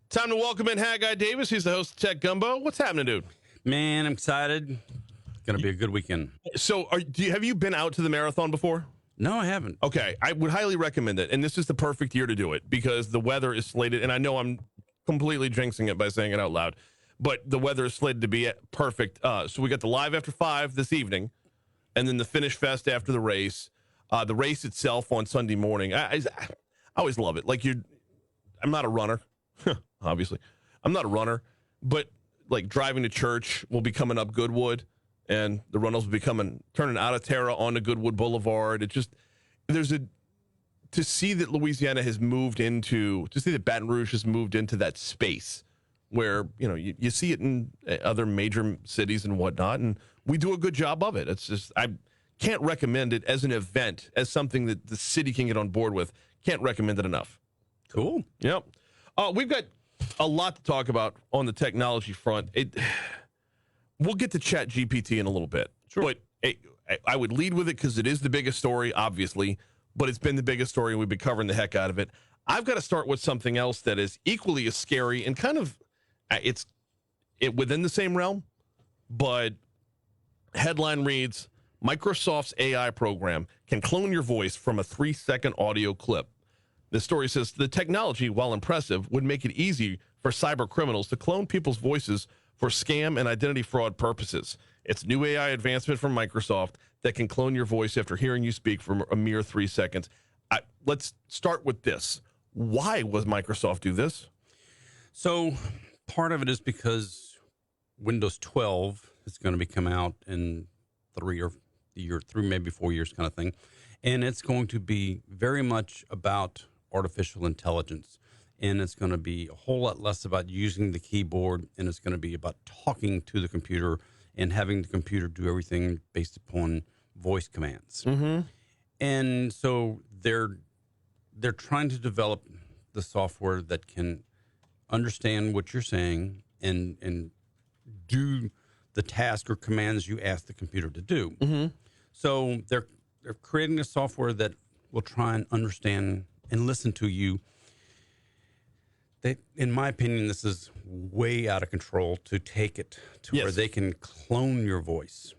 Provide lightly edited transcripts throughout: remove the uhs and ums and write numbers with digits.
Time to welcome in Haggai Davis. He's the host of Tech Gumbo. What's happening, dude? Man, I'm excited. Going to be a good weekend. So, have you been out to the marathon before? No, I haven't. Okay, I would highly recommend it, and this is the perfect year to do it because the weather is slated, and I know I'm completely jinxing it by saying it out loud, but the weather is slated to be perfect. So we got the live after 5 this evening, and then the finish fest after the race. The race itself on Sunday morning. I always love it. I'm not a runner, obviously. I'm not a runner, but like driving to church will be coming up Goodwood, and the runners will be turning out of Terra onto Goodwood Boulevard. To see that Louisiana has moved into, to see that Baton Rouge has moved into that space where, you see it in other major cities and whatnot, and we do a good job of it. It's just, I can't recommend it as an event, as something that the city can get on board with. Can't recommend it enough. Cool. Yep. We've got a lot to talk about on the technology front. We'll get to Chat GPT in a little bit. Sure. But I would lead with it because it is the biggest story, obviously, but it's been the biggest story, and we've been covering the heck out of it. I've got to start with something else that is equally as scary and kind of, it's within the same realm, but headline reads, Microsoft's AI program can clone your voice from a 3-second audio clip. The story says the technology, while impressive, would make it easy for cyber criminals to clone people's voices for scam and identity fraud purposes. It's new AI advancement from Microsoft that can clone your voice after hearing you speak for a mere 3 seconds. Let's start with this. Why would Microsoft do this? So part of it is because Windows 12 is going to be come out in 3 maybe 4 years kind of thing. And it's going to be very much about artificial intelligence. And it's going to be a whole lot less about using the keyboard, and it's going to be about talking to the computer and having the computer do everything based upon voice commands. Mm-hmm. And so they're trying to develop the software that can understand what you're saying and do the task or commands you ask the computer to do. Mm-hmm. So they're creating a software that will try and understand and listen to you. In my opinion, this is way out of control to take it to where they can clone your voice.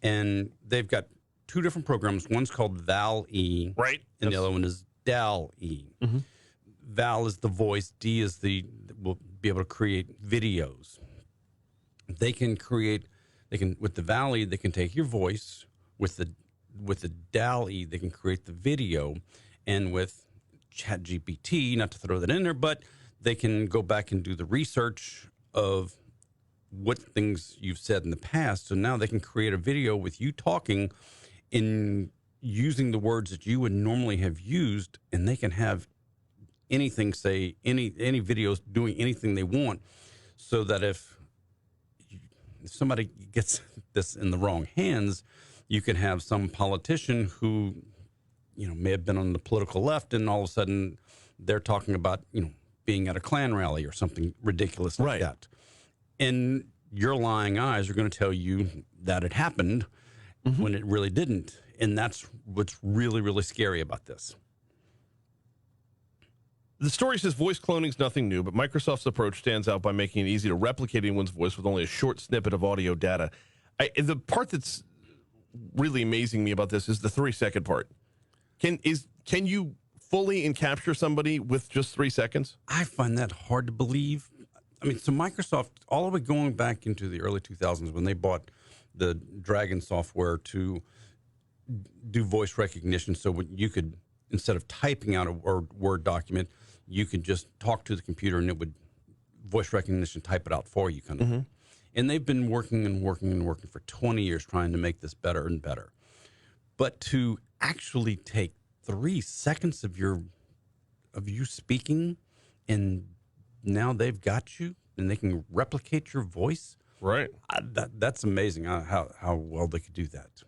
And they've got 2 different programs. One's called Val-E. Right. And the other one is DAL-E. Mm-hmm. Val is the voice. D is will be able to create videos. They can with the Val-E, they can take your voice. With the DAL-E, they can create the video. And with Chat GPT, not to throw that in there, but they can go back and do the research of what things you've said in the past. So now they can create a video with you talking in using the words that you would normally have used, and they can have anything, say any videos doing anything they want, so that if somebody gets this in the wrong hands, you can have some politician who, may have been on the political left, and all of a sudden they're talking about, being at a Klan rally or something ridiculous like that. And your lying eyes are going to tell you that it happened when it really didn't. And that's what's really, really scary about this. The story says voice cloning is nothing new, but Microsoft's approach stands out by making it easy to replicate anyone's voice with only a short snippet of audio data. The part that's really amazing me about this is the 3-second part. Can you fully encapture somebody with just 3 seconds? I find that hard to believe. I mean, so Microsoft, all the way going back into the early 2000s when they bought the Dragon software to do voice recognition, so you could, instead of typing out a Word document, you could just talk to the computer and it would voice recognition type it out for you kind of thing. And they've been working for 20 years trying to make this better and better. But to actually take 3 seconds of you speaking, and now they've got you and they can replicate your voice. Right. That's amazing how well they could do that.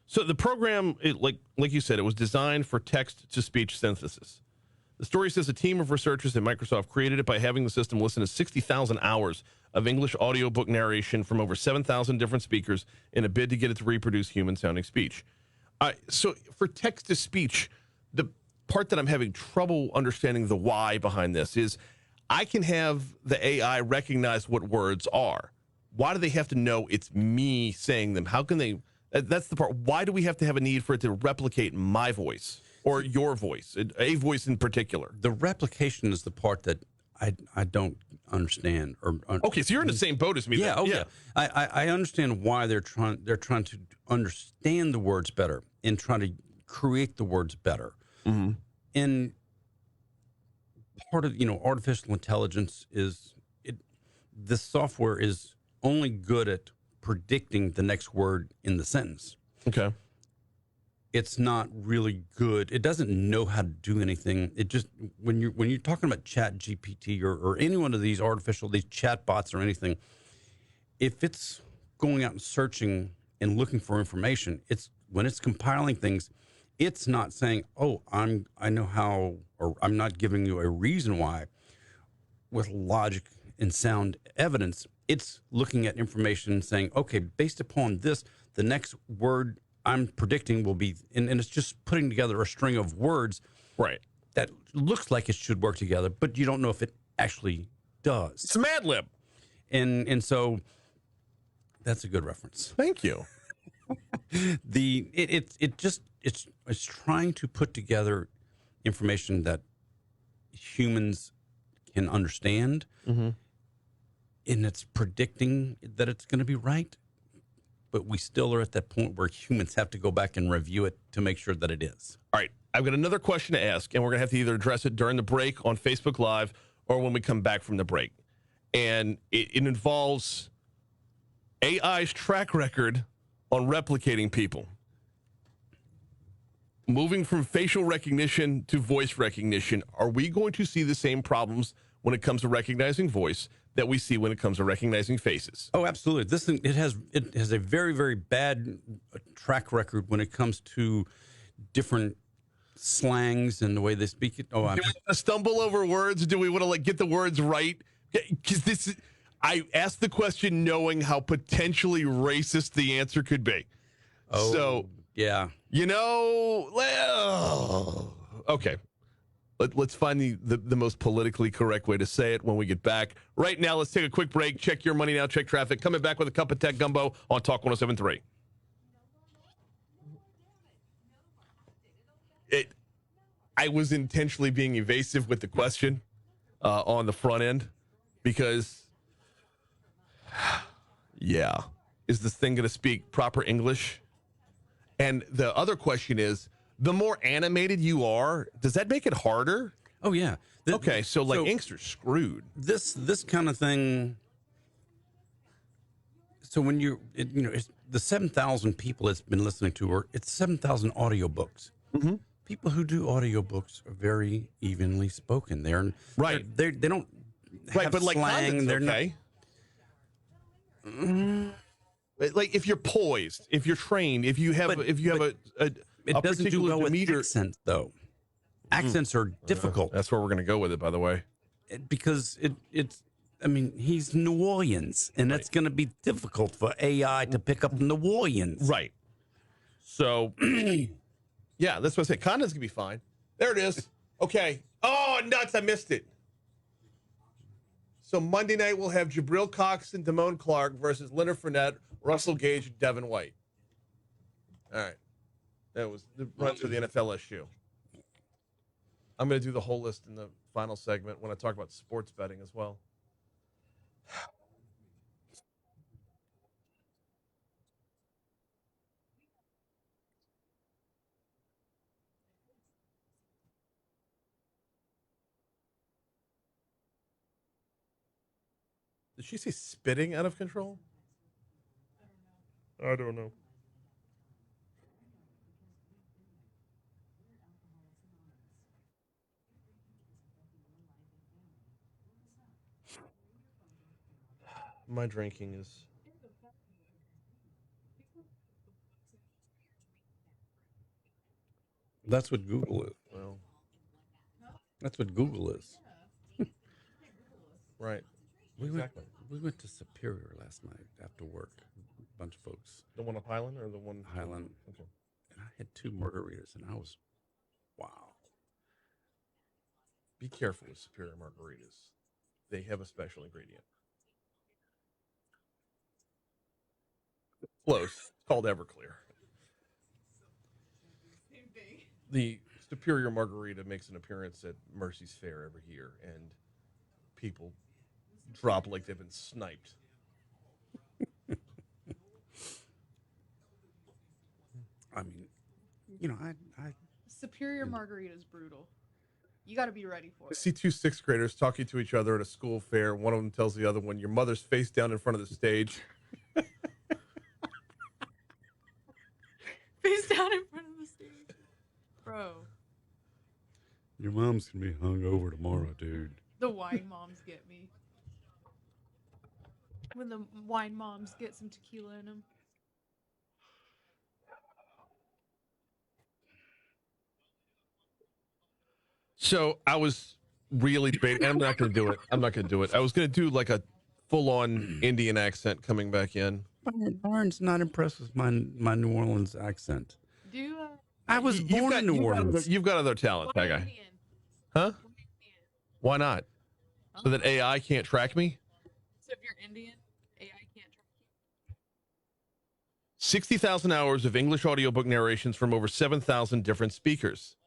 So the program, like you said, it was designed for text-to-speech synthesis. The story says a team of researchers at Microsoft created it by having the system listen to 60,000 hours of English audiobook narration from over 7,000 different speakers in a bid to get it to reproduce human-sounding speech. So for text-to-speech, the part that I'm having trouble understanding the why behind this is I can have the AI recognize what words are. Why do they have to know it's me saying them? How can they? That's the part. Why do we have to have a need for it to replicate my voice or your voice, a voice in particular? The replication is the part that I don't understand. Okay, so you're in the same boat as me. Yeah, then. yeah. I understand why they're trying to understand the words better and trying to create the words better. Mm-hmm. And part of artificial intelligence is this software is only good at predicting the next word in the sentence. Okay. It's not really good. It doesn't know how to do anything. It just when you're talking about Chat GPT or any one of these chat bots or anything, if it's going out and searching and looking for information, when it's compiling things, it's not saying, "Oh, I know how," or "I'm not giving you a reason why," with logic and sound evidence. It's looking at information and saying, "Okay, based upon this, the next word I'm predicting will be," and it's just putting together a string of words, right, that looks like it should work together, but you don't know if it actually does. It's Mad Lib. And so that's a good reference. Thank you. It's trying to put together information that humans can understand, Mm-hmm. and it's predicting that it's going to be right. But we still are at that point where humans have to go back and review it to make sure that it is. All right, I've got another question to ask, and we're going to have to either address it during the break on Facebook Live or when we come back from the break. And it involves AI's track record on replicating people. Moving from facial recognition to voice recognition, are we going to see the same problems when it comes to recognizing voice that we see when it comes to recognizing faces? Oh, absolutely. This thing, it has a very, very bad track record when it comes to different slangs and the way they speak it. Oh, Do we want to stumble over words? Do we want to get the words right? Because I asked the question knowing how potentially racist the answer could be. Oh, so yeah. Okay. Let's find the most politically correct way to say it when we get back. Right now, let's take a quick break. Check your money now. Check traffic. Coming back with a cup of tech gumbo on Talk 107.3. I was intentionally being evasive with the question on the front end because, yeah, is this thing going to speak proper English? And the other question is, the more animated you are, does that make it harder? Oh, yeah. Okay, so inks are screwed. This kind of thing. So when it's the 7,000 people it's been listening to, or it's 7,000 audiobooks. Mm-hmm. People who do audiobooks are very evenly spoken. They're right. They don't have right, but slang. They're okay. Like if you're poised, if you're trained, if you have a it doesn't do well demeanor. with accents, though. Accents are difficult. That's where we're going to go with it, by the way. Because it's. I mean, he's New Orleans, and that's going to be difficult for AI to pick up New Orleans. Right. So, yeah, that's what I say. Condon's going to be fine. There it is. Okay. Oh, nuts. I missed it. So Monday night, we'll have Jabril Cox and Damone Clark versus Leonard Fournette, Russell Gage, and Devin White. All right. That was the runs for the NFL issue. I'm going to do the whole list in the final segment when I talk about sports betting as well. Did she say spitting out of control? I don't know. My drinking is. That's what Google is. Well, that's what Google is. Right. We went to Superior last night after work. A bunch of folks. The one up Highland or the one? Highland. Okay. And I had 2 margaritas, and I was, wow. Be careful with Superior margaritas. They have a special ingredient. Close. It's called Everclear. The Superior Margarita makes an appearance at Mercy's Fair every year, and people drop like they've been sniped. I mean, I Superior Margarita is brutal. You got to be ready for I it. see two sixth graders talking to each other at a school fair. One of them tells the other one, "Your mother's face down in front of the stage." Face down in front of the stage. Bro. Your mom's gonna be hungover tomorrow, dude. The wine moms get me. When the wine moms get some tequila in them. So I was really debating, and I'm not going to do it. I was going to do like a full-on Indian accent coming back in. Barnes not impressed with my New Orleans accent. Do I was born in New Orleans. You've got other talent, that guy. Indian? Huh? Why not? So that AI can't track me? So if you're Indian, AI can't track you. 60,000 hours of English audiobook narrations from over 7,000 different speakers.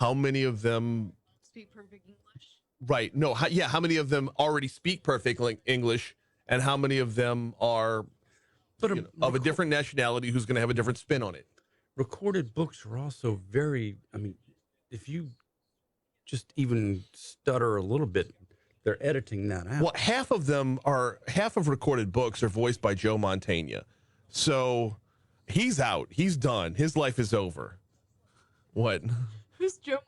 How many of them Speak perfect English. Right. No. How many of them already speak perfect English, and how many of them are of a different nationality who's going to have a different spin on it? Recorded books are also very. I mean, if you just even stutter a little bit, they're editing that out. Well, half of recorded books are voiced by Joe Mantegna, so he's out. He's done. His life is over. What? Who's Joe Mantegna?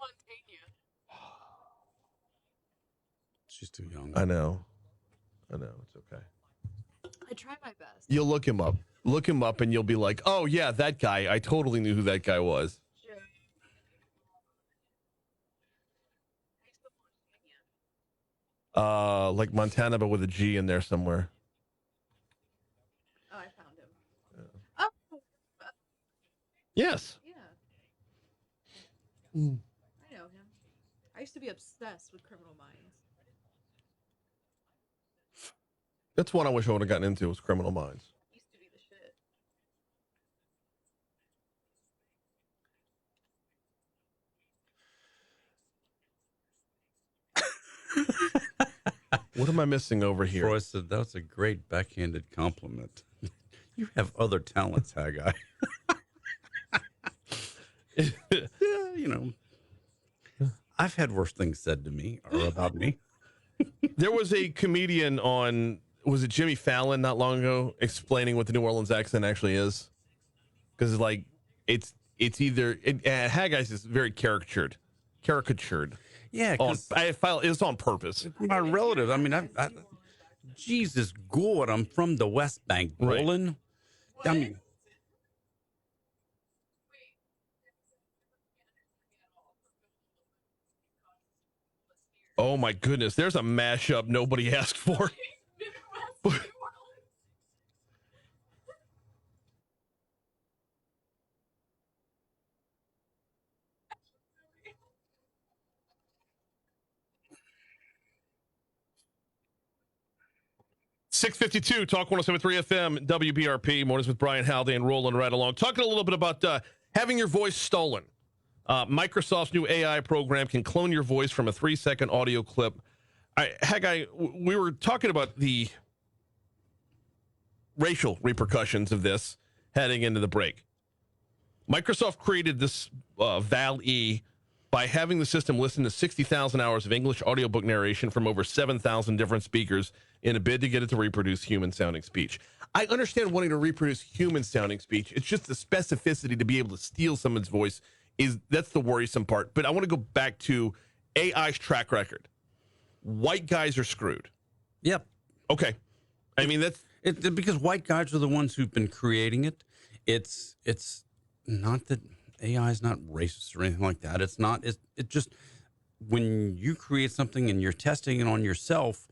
She's too young. I know. It's okay. I try my best. You'll look him up. Look him up, and you'll be like, "Oh yeah, that guy. I totally knew who that guy was." Like Montana, but with a G in there somewhere. Oh, I found him. Oh, Yes. yeah. I know him. I used to be obsessed with Criminal Minds. That's one I wish I would have gotten into, was Criminal Minds. Used to be the shit. What am I missing over here? Troy said that's a great backhanded compliment. You have other talents, Haggai. Yeah, I've had worse things said to me or about me. There was a comedian on, was it Jimmy Fallon not long ago, explaining what the New Orleans accent actually is? Because like it's either Haggai's is very caricatured. Yeah, it's on purpose. my relative. I mean, Jesus God, I'm from the West Bank, Brolin. I mean, oh my goodness, there's a mashup nobody asked for. 652 Talk 107.3 FM WBRP. Mornings with Brian Haldane rolling right along. Talking a little bit about having your voice stolen. Microsoft's new AI program can clone your voice from a 3-second audio clip. Haggai, we were talking about the racial repercussions of this heading into the break. Microsoft created this Val-E by having the system listen to 60,000 hours of English audiobook narration from over 7,000 different speakers in a bid to get it to reproduce human-sounding speech. I understand wanting to reproduce human-sounding speech. It's just the specificity to be able to steal someone's voice that's the worrisome part. But I want to go back to AI's track record. White guys are screwed. Yep. Okay. I mean, that's... because white guys are the ones who've been creating it. It's not that AI is not racist or anything like that. It's not. It just, when you create something and you're testing it on yourself,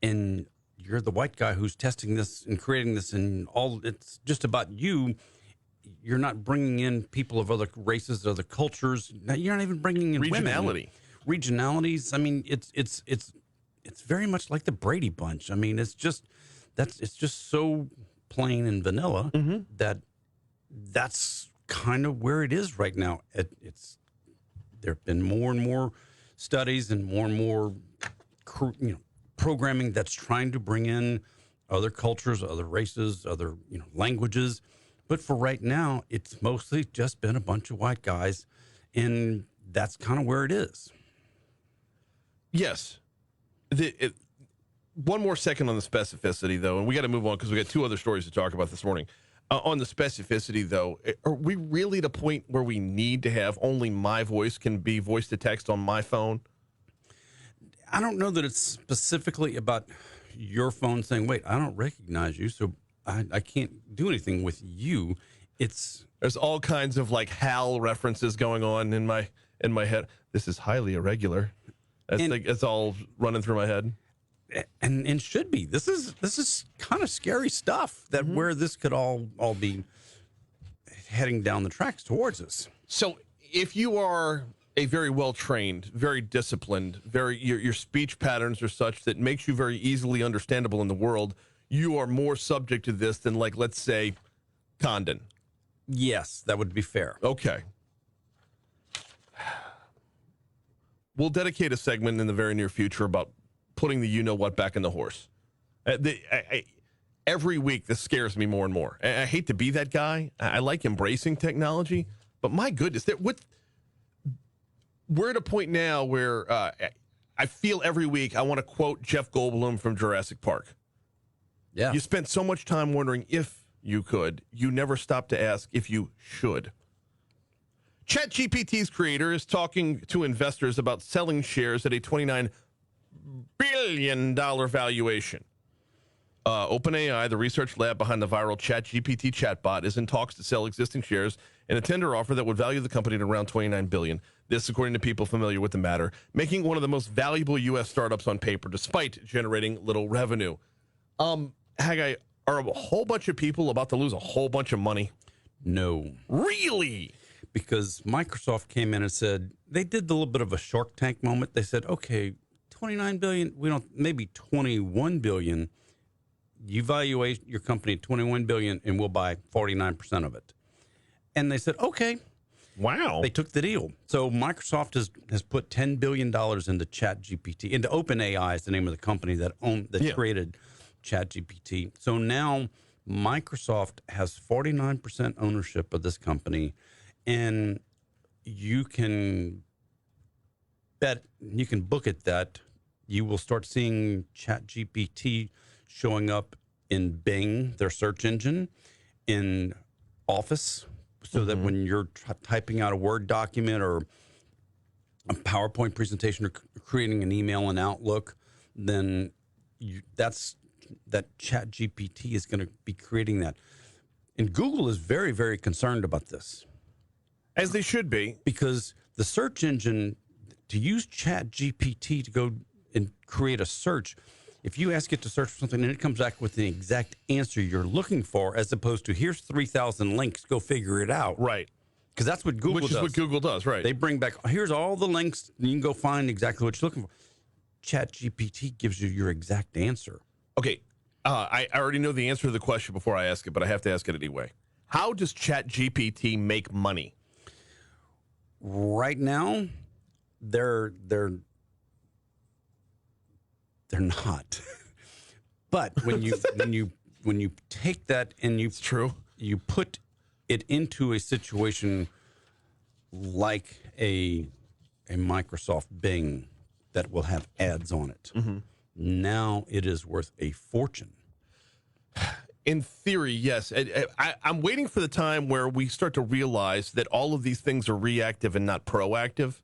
and you're the white guy who's testing this and creating this, and it's just about you. You're not bringing in people of other races, other cultures. You're not even bringing in regionality. Regionalities. I mean, it's it's very much like the Brady Bunch. I mean, it's just so plain and vanilla that that's kind of where it is right now. It's there have been more and more studies and more programming that's trying to bring in other cultures, other races, other languages. But for right now, it's mostly just been a bunch of white guys, and that's kind of where it is. Yes. One more second on the specificity, though, and we got to move on because we got two other stories to talk about this morning. On the specificity, though, are we really at a point where we need to have only my voice can be voice to text on my phone? I don't know that it's specifically about your phone saying, wait, I don't recognize you, so I can't do anything with you. There's all kinds of like HAL references going on in my head. This is highly irregular. It's all running through my head. And should be. This is kind of scary stuff that where this could all be heading down the tracks towards us. So if you are a very well-trained, very disciplined, your speech patterns are such that makes you very easily understandable in the world, you are more subject to this than, like, let's say, Condon. Yes, that would be fair. Okay. We'll dedicate a segment in the very near future about putting the you-know-what back in the horse. Every week, this scares me more and more. I hate to be that guy. I like embracing technology, but my goodness, we're at a point now where I feel every week I want to quote Jeff Goldblum from Jurassic Park. Yeah. You spent so much time wondering if you could. You never stopped to ask if you should. ChatGPT's creator is talking to investors about selling shares at a $29 billion valuation. OpenAI, the research lab behind the viral ChatGPT chatbot, is in talks to sell existing shares in a tender offer that would value the company at around $29 billion. This, according to people familiar with the matter, making one of the most valuable U.S. startups on paper, despite generating little revenue. Haggai, are a whole bunch of people about to lose a whole bunch of money? No. Really? Because Microsoft came in and said, they did a little bit of a Shark Tank moment. They said, okay, 29 billion, maybe 21 billion. You evaluate your company at 21 billion and we'll buy 49% of it. And they said, okay. Wow. They took the deal. So Microsoft has put $10 billion into ChatGPT, into OpenAI is the name of the company that created ChatGPT. So now Microsoft has 49% ownership of this company, and you can book it that you will start seeing ChatGPT showing up in Bing, their search engine, in Office, so that when you're typing out a Word document or a PowerPoint presentation or creating an email in Outlook, then that ChatGPT is going to be creating that. And Google is very, very concerned about this. As they should be. Because the search engine, to use ChatGPT to go and create a search, if you ask it to search for something and it comes back with the exact answer you're looking for, as opposed to here's 3,000 links, go figure it out. Right. Because that's what Google does. Which is what Google does, right. They bring back, here's all the links, and you can go find exactly what you're looking for. ChatGPT gives you your exact answer. Okay. I already know the answer to the question before I ask it, but I have to ask it anyway. How does ChatGPT make money? Right now, they're not. But when you take that and you put it into a situation like a Microsoft Bing that will have ads on it. Now it is worth a fortune. In theory, yes. I'm waiting for the time where we start to realize that all of these things are reactive and not proactive.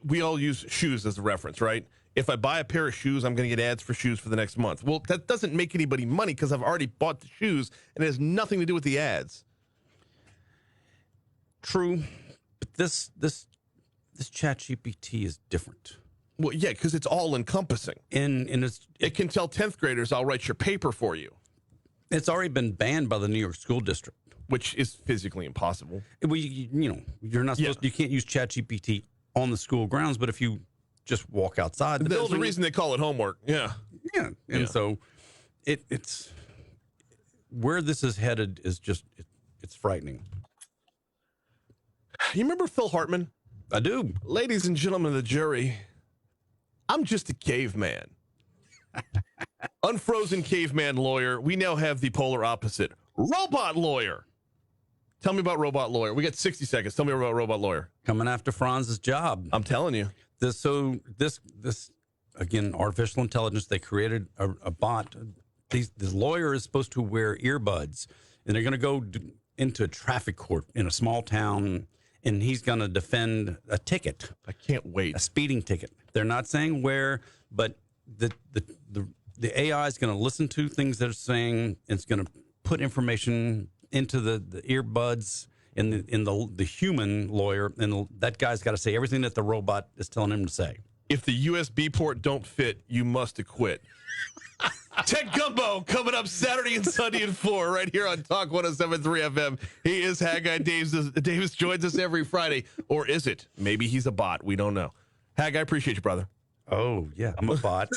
We all use shoes as a reference, right? If I buy a pair of shoes, I'm going to get ads for shoes for the next month. Well, that doesn't make anybody money because I've already bought the shoes and it has nothing to do with the ads. True, but this ChatGPT is different. Well, yeah, because it's all encompassing. And it can tell 10th graders, I'll write your paper for you. It's already been banned by the New York School District. Which is physically impossible. Well, you're not supposed to, you can't use ChatGPT on the school grounds, but if you just walk outside the That's building. the reason they call it homework. Yeah. Yeah, and so it's where this is headed is just it's frightening. You remember Phil Hartman? I do. Ladies and gentlemen of the jury, I'm just a caveman. Unfrozen caveman lawyer. We now have the polar opposite. Robot lawyer. Tell me about robot lawyer. We got 60 seconds. Tell me about robot lawyer. Coming after Franz's job. I'm telling you. This again, artificial intelligence. They created a bot. This lawyer is supposed to wear earbuds, and they're going to go into a traffic court in a small town, and he's going to defend a ticket. I can't wait. A speeding ticket. They're not saying where, but the AI is going to listen to things that are saying. It's going to put information into the earbuds in the human lawyer, and that guy's got to say everything that the robot is telling him to say. If the USB port don't fit, you must acquit. Tech Gumbo coming up Saturday and Sunday at 4 right here on Talk 107.3 FM. He is Haggai Davis. Davis joins us every Friday. Or is it? Maybe he's a bot. We don't know. Haggai, I appreciate you, brother. Oh, yeah, I'm a bot.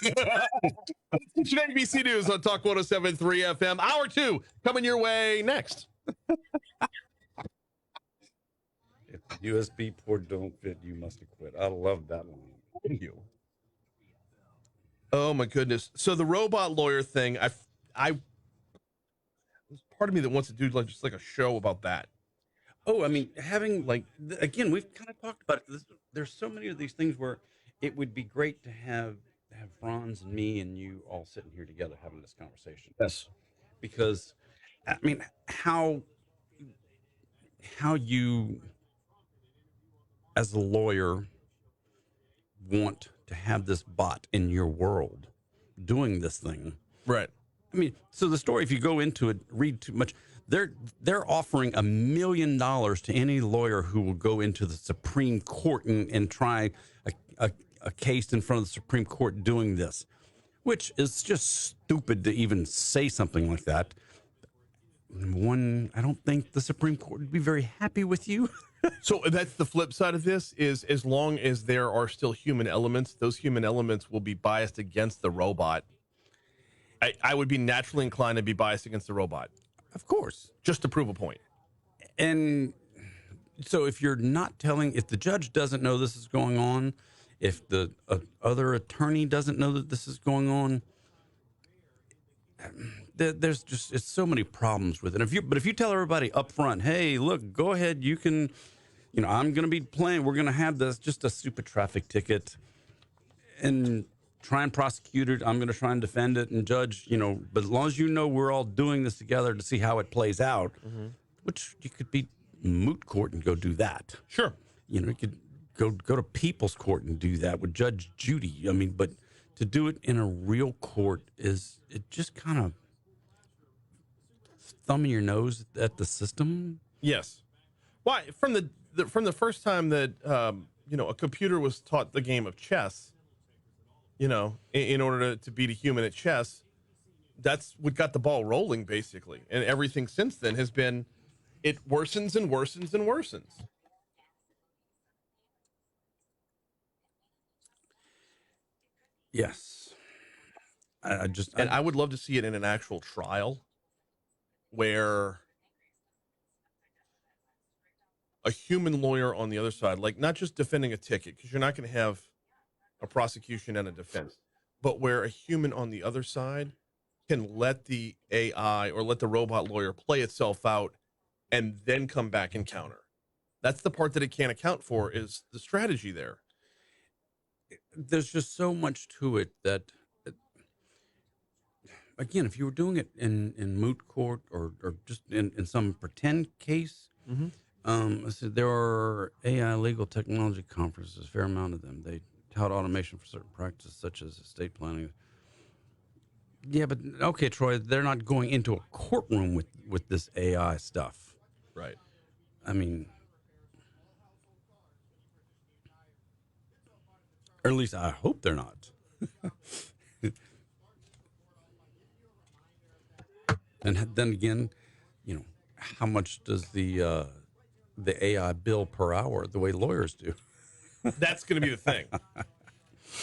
ABC News on Talk 107.3 FM. Hour 2 coming your way next. If the USB port don't fit, you must acquit. I love that one. Thank you. Oh my goodness! So the robot lawyer thing, I there's part of me that wants to do just like a show about that. Oh, I mean, having again, we've kind of talked about it. There's so many of these things where it would be great to have Franz and me and you all sitting here together having this conversation. Yes, because I mean, how you as a lawyer want to have this bot in your world doing this thing. right. I mean, so the story, if you go into it, read too much, they're offering $1 million to any lawyer who will go into the Supreme Court and try a case in front of the Supreme Court doing this, which is just stupid to even say something like that. One, I don't think the Supreme Court would be very happy with you. So that's the flip side of this is as long as there are still human elements, those human elements will be biased against the robot. I would be naturally inclined to be biased against the robot. Of course. Just to prove a point. And so if you're not if the judge doesn't know this is going on, if the other attorney doesn't know that this is going on, there's just, it's so many problems with it. But if you tell everybody up front, hey, look, go ahead, you can, I'm going to be playing, we're going to have this, just a stupid traffic ticket and try and prosecute it. I'm going to try and defend it and judge, but as long as we're all doing this together to see how it plays out, which you could be moot court and go do that. Sure. You could go to people's court and do that with Judge Judy. I mean, but to do it in a real court it just kind of thumbing your nose at the system. Yes. Why? From the first time that a computer was taught the game of chess, in order to beat a human at chess, that's what got the ball rolling, basically. And everything since then has been, it worsens and worsens and worsens. Yes. I would love to see it in an actual trial where a human lawyer on the other side, like not just defending a ticket, because you're not going to have a prosecution and a defense, but where a human on the other side can let the AI or let the robot lawyer play itself out and then come back and counter. That's the part that it can't account for, is the strategy there. There's just so much to it that, again, if you were doing it in moot court or just in some pretend case, I said there are AI legal technology conferences, a fair amount of them. They tout automation for certain practices such as estate planning. Yeah, but okay, Troy, they're not going into a courtroom with this AI stuff. Right. I mean, or at least I hope they're not. And then again, how much does the AI bill per hour the way lawyers do? That's going to be the thing.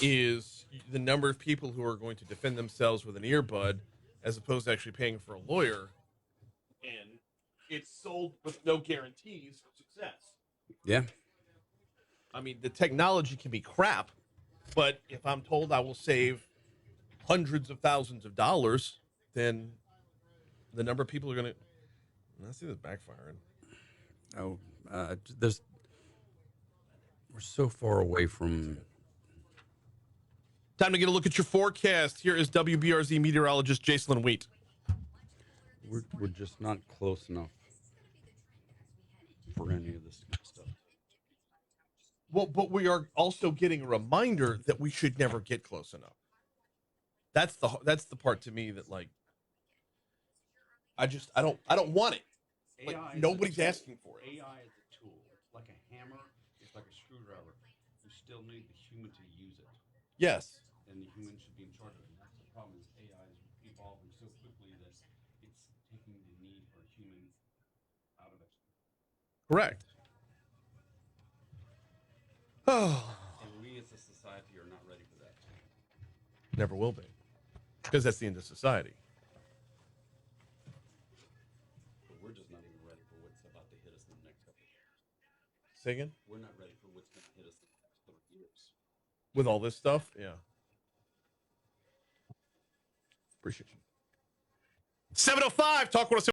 is the number of people who are going to defend themselves with an earbud as opposed to actually paying for a lawyer. And it's sold with no guarantees for success. Yeah. I mean, the technology can be crap, but if I'm told I will save hundreds of thousands of dollars, then the number of people are going to. I see this backfiring. Oh, there's. We're so far away from. Time to get a look at your forecast. Here is WBRZ meteorologist Jason Wheat. We're just not close enough for any of this stuff. Well, but we are also getting a reminder that we should never get close enough. That's the part to me that like I don't want it. Like nobody's asking for it. AI is a tool. It's like a hammer. It's like a screwdriver. You still need the human to use it, Yes. and the human should be in charge of it. And that's the problem: is AI is evolving so quickly that it's taking the need for a human out of it. Correct. Oh, And we as a society are not ready for that. never will be. Because that's the end of society. But we're just not even ready for what's about to hit us in the next couple of years. Say again? We're not ready for what's going to hit us in the next 30 years. With all this stuff? Yeah. Appreciate you. 7:05, Talk 106.